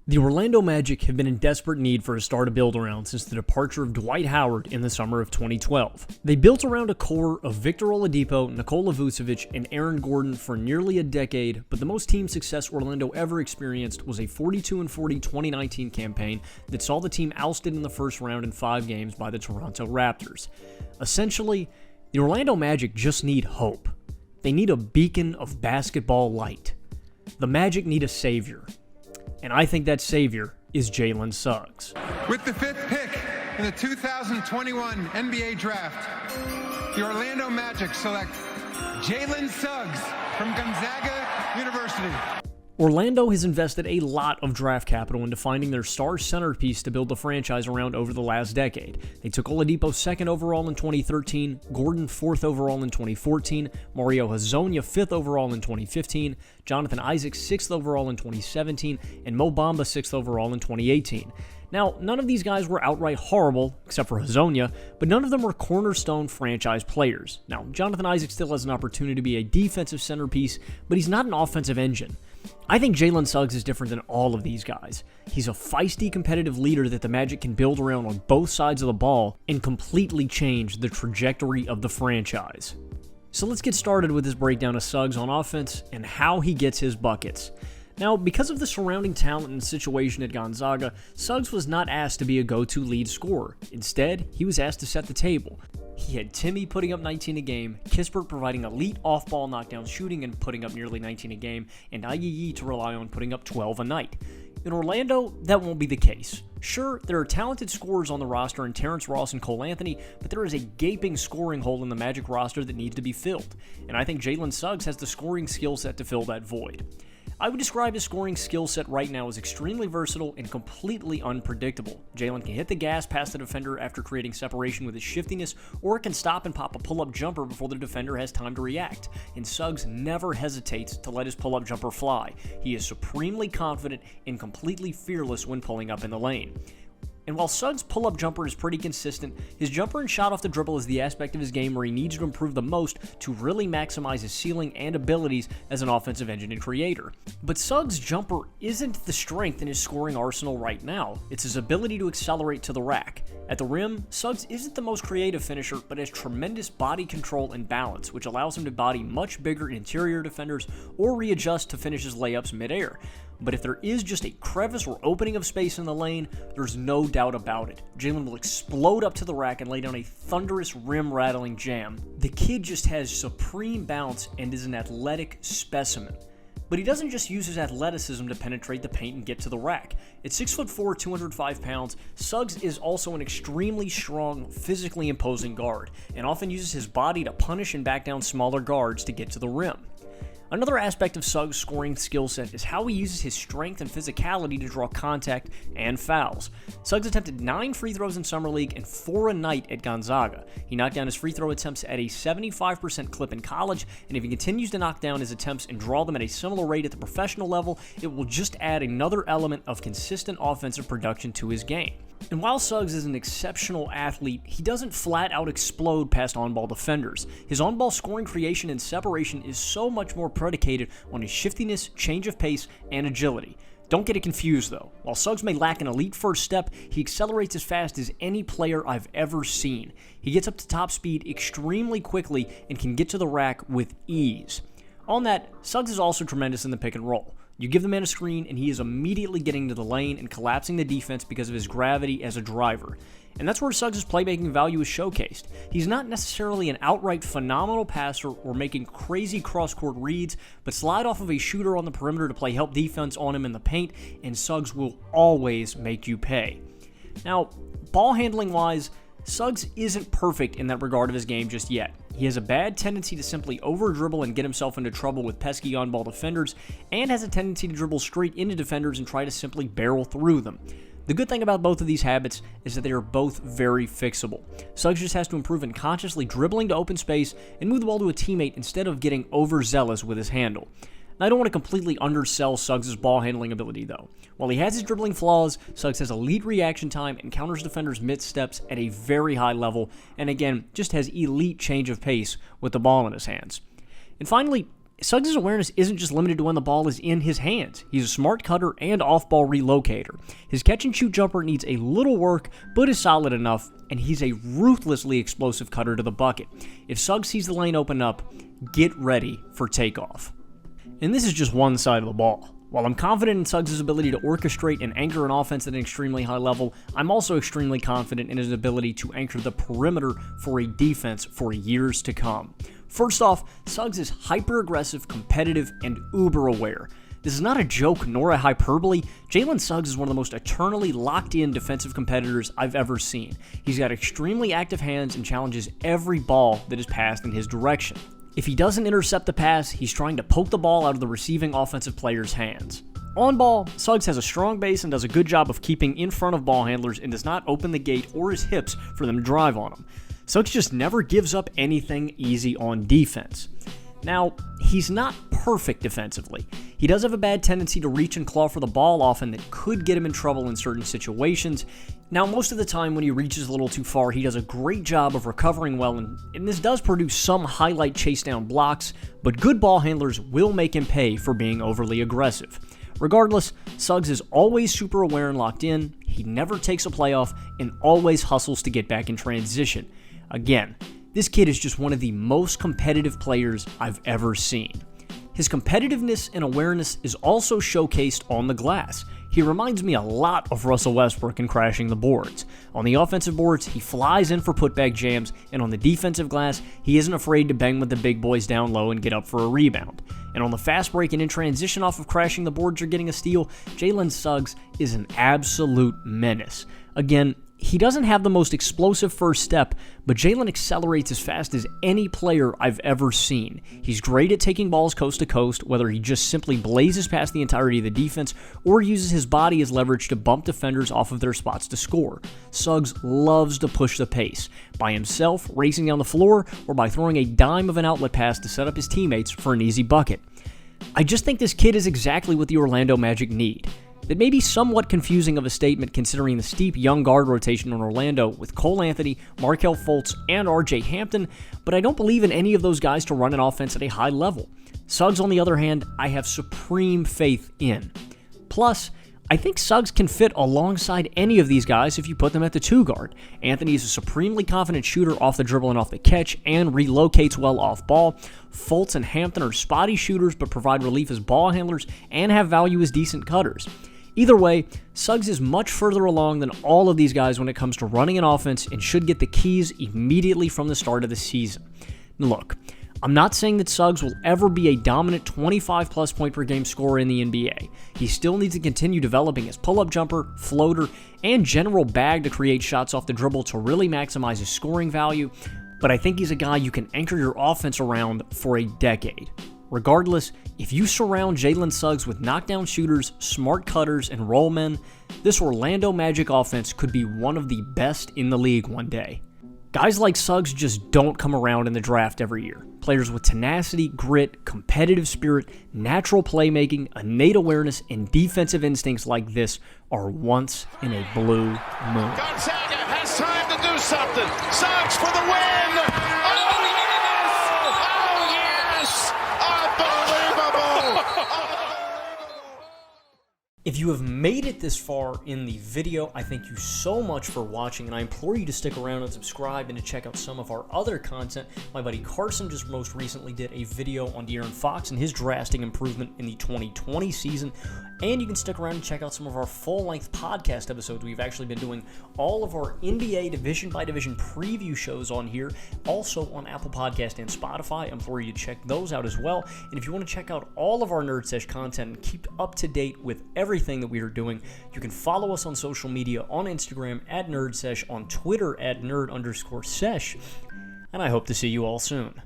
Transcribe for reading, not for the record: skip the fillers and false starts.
The Orlando Magic have been in desperate need for a star to build around since the departure of Dwight Howard in the summer of 2012. They built around a core of Victor Oladipo, Nikola Vucevic, and Aaron Gordon for nearly a decade, but the most team success Orlando ever experienced was a 42-40 2019 campaign that saw the team ousted in the first round in 5 games by the Toronto Raptors. Essentially, the Orlando Magic just need hope. They need a beacon of basketball light. The Magic need a savior. And I think that savior is Jalen Suggs. With the 5th pick in the 2021 NBA Draft, the Orlando Magic select Jalen Suggs from Gonzaga University. Orlando has invested a lot of draft capital into finding their star centerpiece to build the franchise around over the last decade. They took Oladipo 2nd overall in 2013, Gordon 4th overall in 2014, Mario Hezonja 5th overall in 2015, Jonathan Isaac 6th overall in 2017, and Mo Bamba 6th overall in 2018. Now, none of these guys were outright horrible, except for Hezonja, but none of them were cornerstone franchise players. Now, Jonathan Isaac still has an opportunity to be a defensive centerpiece, but he's not an offensive engine. I think Jalen Suggs is different than all of these guys. He's a feisty, competitive leader that the Magic can build around on both sides of the ball and completely change the trajectory of the franchise. So let's get started with this breakdown of Suggs on offense and how he gets his buckets. Now, because of the surrounding talent and situation at Gonzaga, Suggs was not asked to be a go-to lead scorer. Instead, he was asked to set the table. He had Timmy putting up 19 a game, Kispert providing elite off-ball knockdown shooting and putting up nearly 19 a game, and IEE to rely on putting up 12 a night. In Orlando, that won't be the case. Sure, there are talented scorers on the roster in Terrence Ross and Cole Anthony, but there is a gaping scoring hole in the Magic roster that needs to be filled, and I think Jalen Suggs has the scoring skill set to fill that void. I would describe his scoring skill set right now as extremely versatile and completely unpredictable. Jalen can hit the gas past the defender after creating separation with his shiftiness, or can stop and pop a pull-up jumper before the defender has time to react. And Suggs never hesitates to let his pull-up jumper fly. He is supremely confident and completely fearless when pulling up in the lane. And while Suggs' pull-up jumper is pretty consistent, his jumper and shot off the dribble is the aspect of his game where he needs to improve the most to really maximize his ceiling and abilities as an offensive engine and creator. But Suggs' jumper isn't the strength in his scoring arsenal right now, it's his ability to accelerate to the rack. At the rim, Suggs isn't the most creative finisher, but has tremendous body control and balance, which allows him to body much bigger interior defenders or readjust to finish his layups midair. But if there is just a crevice or opening of space in the lane, there's no doubt about it. Jalen will explode up to the rack and lay down a thunderous rim-rattling jam. The kid just has supreme bounce and is an athletic specimen. But he doesn't just use his athleticism to penetrate the paint and get to the rack. At 6'4", 205 pounds, Suggs is also an extremely strong, physically imposing guard, and often uses his body to punish and back down smaller guards to get to the rim. Another aspect of Suggs' scoring skill set is how he uses his strength and physicality to draw contact and fouls. Suggs attempted 9 free throws in Summer League and 4 a night at Gonzaga. He knocked down his free throw attempts at a 75% clip in college, and if he continues to knock down his attempts and draw them at a similar rate at the professional level, it will just add another element of consistent offensive production to his game. And while Suggs is an exceptional athlete, he doesn't flat out explode past on-ball defenders. His on-ball scoring creation and separation is so much more predicated on his shiftiness, change of pace, and agility. Don't get it confused though. While Suggs may lack an elite first step, he accelerates as fast as any player I've ever seen. He gets up to top speed extremely quickly and can get to the rack with ease. On that, Suggs is also tremendous in the pick and roll. You give the man a screen, and he is immediately getting to the lane and collapsing the defense because of his gravity as a driver. And that's where Suggs' playmaking value is showcased. He's not necessarily an outright phenomenal passer or making crazy cross-court reads, but slide off of a shooter on the perimeter to play help defense on him in the paint, and Suggs will always make you pay. Now, ball handling-wise, Suggs isn't perfect in that regard of his game just yet. He has a bad tendency to simply over-dribble and get himself into trouble with pesky on-ball defenders, and has a tendency to dribble straight into defenders and try to simply barrel through them. The good thing about both of these habits is that they are both very fixable. Suggs just has to improve in consciously dribbling to open space and move the ball to a teammate instead of getting overzealous with his handle. Now, I don't want to completely undersell Suggs' ball handling ability, though. While he has his dribbling flaws, Suggs has elite reaction time and counters defenders' missteps at a very high level, and again, just has elite change of pace with the ball in his hands. And finally, Suggs' awareness isn't just limited to when the ball is in his hands. He's a smart cutter and off-ball relocator. His catch-and-shoot jumper needs a little work, but is solid enough, and he's a ruthlessly explosive cutter to the bucket. If Suggs sees the lane open up, get ready for takeoff. And this is just one side of the ball. While I'm confident in Suggs' ability to orchestrate and anchor an offense at an extremely high level, I'm also extremely confident in his ability to anchor the perimeter for a defense for years to come. First off, Suggs is hyper-aggressive, competitive, and uber-aware. This is not a joke nor a hyperbole. Jalen Suggs is one of the most eternally locked-in defensive competitors I've ever seen. He's got extremely active hands and challenges every ball that is passed in his direction. If he doesn't intercept the pass, he's trying to poke the ball out of the receiving offensive player's hands. On ball, Suggs has a strong base and does a good job of keeping in front of ball handlers and does not open the gate or his hips for them to drive on him. Suggs just never gives up anything easy on defense. Now, he's not perfect defensively. He does have a bad tendency to reach and claw for the ball often that could get him in trouble in certain situations. Now, most of the time when he reaches a little too far, he does a great job of recovering well, and this does produce some highlight chase down blocks, but good ball handlers will make him pay for being overly aggressive. Regardless, Suggs is always super aware and locked in, he never takes a playoff, and always hustles to get back in transition. Again, this kid is just one of the most competitive players I've ever seen. His competitiveness and awareness is also showcased on the glass. He reminds me a lot of Russell Westbrook in crashing the boards. On the offensive boards, he flies in for putback jams, and on the defensive glass, he isn't afraid to bang with the big boys down low and get up for a rebound. And on the fast break and in transition off of crashing the boards or getting a steal, Jalen Suggs is an absolute menace. Again, he doesn't have the most explosive first step, but Jalen accelerates as fast as any player I've ever seen. He's great at taking balls coast to coast, whether he just simply blazes past the entirety of the defense or uses his body as leverage to bump defenders off of their spots to score. Suggs loves to push the pace, by himself racing down the floor or by throwing a dime of an outlet pass to set up his teammates for an easy bucket. I just think this kid is exactly what the Orlando Magic need. That may be somewhat confusing of a statement considering the steep young guard rotation in Orlando with Cole Anthony, Markelle Fultz, and RJ Hampton, but I don't believe in any of those guys to run an offense at a high level. Suggs, on the other hand, I have supreme faith in. Plus, I think Suggs can fit alongside any of these guys if you put them at the 2 guard. Anthony is a supremely confident shooter off the dribble and off the catch and relocates well off ball. Fultz and Hampton are spotty shooters but provide relief as ball handlers and have value as decent cutters. Either way, Suggs is much further along than all of these guys when it comes to running an offense and should get the keys immediately from the start of the season. Look, I'm not saying that Suggs will ever be a dominant 25-plus point per game scorer in the NBA. He still needs to continue developing his pull-up jumper, floater, and general bag to create shots off the dribble to really maximize his scoring value, but I think he's a guy you can anchor your offense around for a decade. Regardless, if you surround Jalen Suggs with knockdown shooters, smart cutters, and roll men, this Orlando Magic offense could be one of the best in the league one day. Guys like Suggs just don't come around in the draft every year. Players with tenacity, grit, competitive spirit, natural playmaking, innate awareness, and defensive instincts like this are once in a blue moon. Gonzaga has time to do something. Suggs for the win. Oh, yes! Oh, yes! Unbelievable! If you have made it this far in the video, I thank you so much for watching, and I implore you to stick around and subscribe and to check out some of our other content. My buddy Carson just most recently did a video on De'Aaron Fox and his drastic improvement in the 2020 season, and you can stick around and check out some of our full-length podcast episodes. We've actually been doing all of our NBA division-by-division preview shows on here, also on Apple Podcast and Spotify. I implore you to check those out as well, and if you want to check out all of our Nerd Sesh content and keep up to date with everything that we are doing, you can follow us on social media on Instagram @NerdSesh, on Twitter @Nerd_Sesh, and I hope to see you all soon.